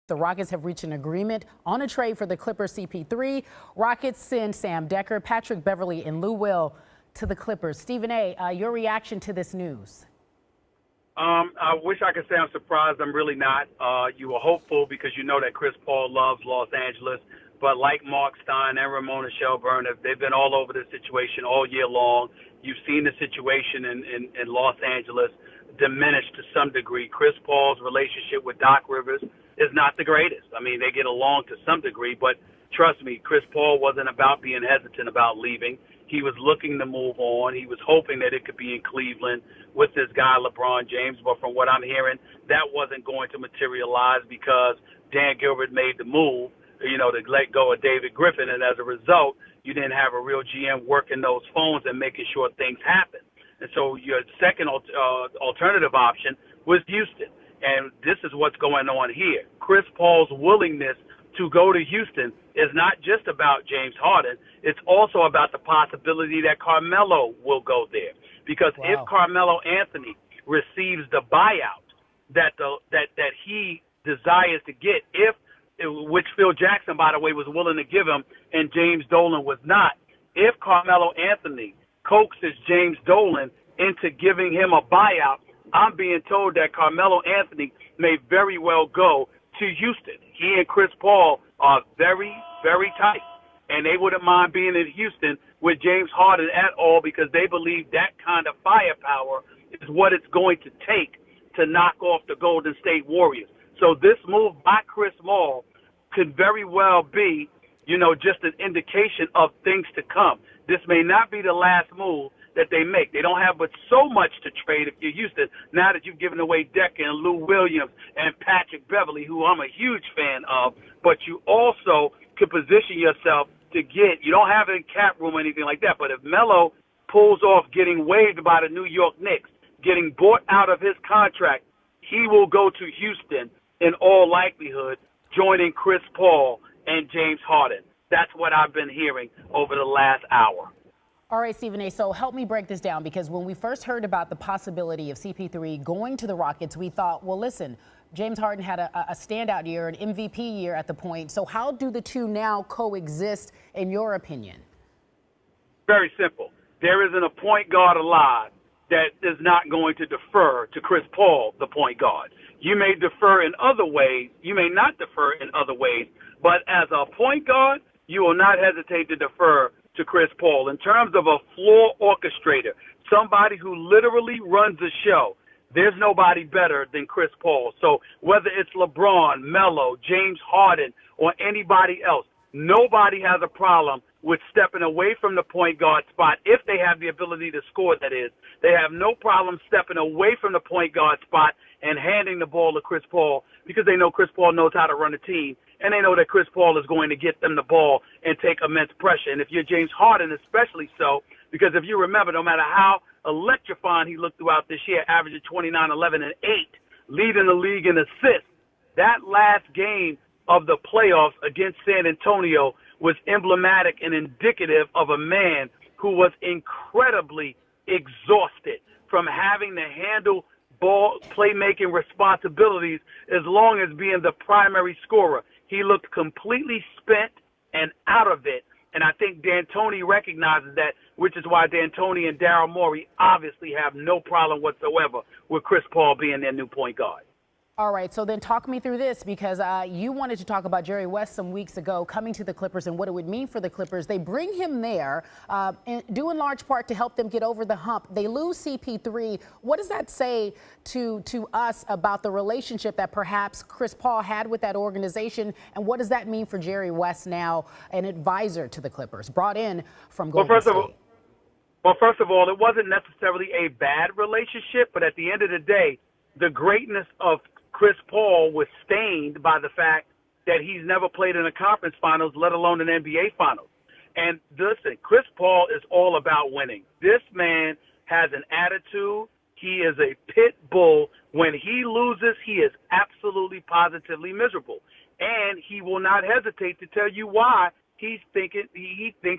The Rockets have reached an agreement on a trade for the Clippers CP3. Rockets send Sam Dekker, Patrick Beverley, and Lou Will to the Clippers. Stephen A., your reaction to this news? I wish I could say I'm surprised. I'm really not. You were hopeful because you know that Chris Paul loves Los Angeles. But like Mark Stein and Ramona Shelburne, they've been all over this situation all year long. You've seen the situation in Los Angeles diminish to some degree. Chris Paul's relationship with Doc Rivers is not the greatest. I mean, they get along to some degree, but trust me, Chris Paul wasn't about being hesitant about leaving. He was looking to move on. He was hoping that it could be in Cleveland with this guy, LeBron James. But from what I'm hearing, that wasn't going to materialize because Dan Gilbert made the move, to let go of David Griffin. And as a result, you didn't have a real GM working those phones and making sure things happen. And so your second alternative option was Houston. And this is what's going on here. Chris Paul's willingness to go to Houston is not just about James Harden. It's also about the possibility that Carmelo will go there. Because if Carmelo Anthony receives the buyout that he desires to get, which Phil Jackson, by the way, was willing to give him and James Dolan was not, if Carmelo Anthony coaxes James Dolan into giving him a buyout, I'm being told that Carmelo Anthony may very well go to Houston. He and Chris Paul are very, very tight, and they wouldn't mind being in Houston with James Harden at all because they believe that kind of firepower is what it's going to take to knock off the Golden State Warriors. So this move by Chris Paul could very well be, just an indication of things to come. This may not be the last move that they make. They don't have but so much to trade if you're Houston, now that you've given away Dekker and Lou Williams and Patrick Beverley, who I'm a huge fan of, but you also could position yourself to you don't have any cap room or anything like that, but if Melo pulls off getting waived by the New York Knicks, getting bought out of his contract, he will go to Houston in all likelihood, joining Chris Paul and James Harden. That's what I've been hearing over the last hour. All right, Stephen A., so help me break this down, because when we first heard about the possibility of CP3 going to the Rockets, we thought, well, listen, James Harden had a standout year, an MVP year at the point. So how do the two now coexist, in your opinion? Very simple. There isn't a point guard alive that is not going to defer to Chris Paul, the point guard. You may defer in other ways. You may not defer in other ways. But as a point guard, you will not hesitate to defer to Chris Paul. In terms of a floor orchestrator, somebody who literally runs the show, there's nobody better than Chris Paul. So whether it's LeBron, Melo, James Harden, or anybody else, nobody has a problem with stepping away from the point guard spot if they have the ability to score, that is. They have no problem stepping away from the point guard spot and handing the ball to Chris Paul because they know Chris Paul knows how to run a team, and they know that Chris Paul is going to get them the ball and take immense pressure. And if you're James Harden, especially so, because if you remember, no matter how electrifying he looked throughout this year, averaging 29, 11, and 8, leading the league in assists, that last game of the playoffs against San Antonio was emblematic and indicative of a man who was incredibly exhausted from having to handle ball playmaking responsibilities as long as being the primary scorer. He looked completely spent and out of it. And I think D'Antoni recognizes that, which is why D'Antoni and Daryl Morey obviously have no problem whatsoever with Chris Paul being their new point guard. All right, so then talk me through this, because you wanted to talk about Jerry West some weeks ago coming to the Clippers and what it would mean for the Clippers. They bring him there, due in large part to help them get over the hump. They lose CP3. What does that say to us about the relationship that perhaps Chris Paul had with that organization, and what does that mean for Jerry West now, an advisor to the Clippers, brought in from Golden State? Well, first of all, it wasn't necessarily a bad relationship, but at the end of the day, the greatness of Chris Paul was stained by the fact that he's never played in a conference finals, let alone an NBA finals. And listen, Chris Paul is all about winning. This man has an attitude. He is a pit bull. When he loses, he is absolutely positively miserable. And he will not hesitate to tell you why he thinks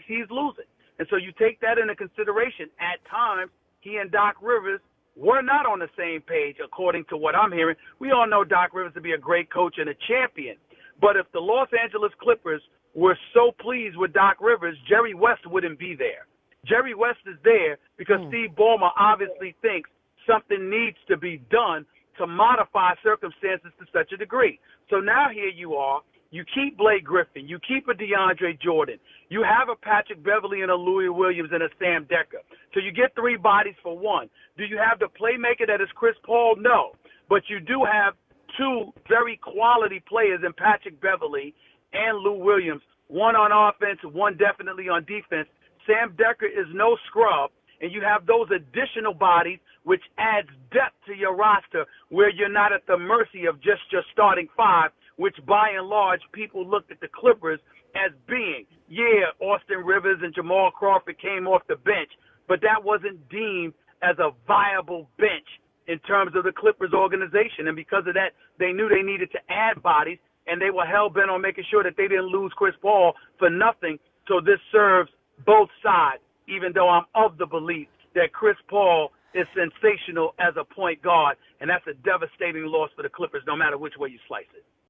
he's losing. And so you take that into consideration. At times, he and Doc Rivers we're not on the same page according to what I'm hearing. We all know Doc Rivers to be a great coach and a champion. But if the Los Angeles Clippers were so pleased with Doc Rivers, Jerry West wouldn't be there. Jerry West is there because Steve Ballmer obviously thinks something needs to be done to modify circumstances to such a degree. So now here you are. You keep Blake Griffin. You keep a DeAndre Jordan. You have a Patrick Beverly and a Louis Williams and a Sam Decker. So you get 3 bodies for 1. Do you have the playmaker that is Chris Paul? No. But you do have 2 very quality players in Patrick Beverly and Lou Williams, one on offense, one definitely on defense. Sam Decker is no scrub, and you have those additional bodies, which adds depth to your roster where you're not at the mercy of just your starting 5, which by and large people looked at the Clippers as being. Yeah, Austin Rivers and Jamal Crawford came off the bench, but that wasn't deemed as a viable bench in terms of the Clippers organization. And because of that, they knew they needed to add bodies, and they were hell-bent on making sure that they didn't lose Chris Paul for nothing. So this serves both sides, even though I'm of the belief that Chris Paul is sensational as a point guard, and that's a devastating loss for the Clippers no matter which way you slice it.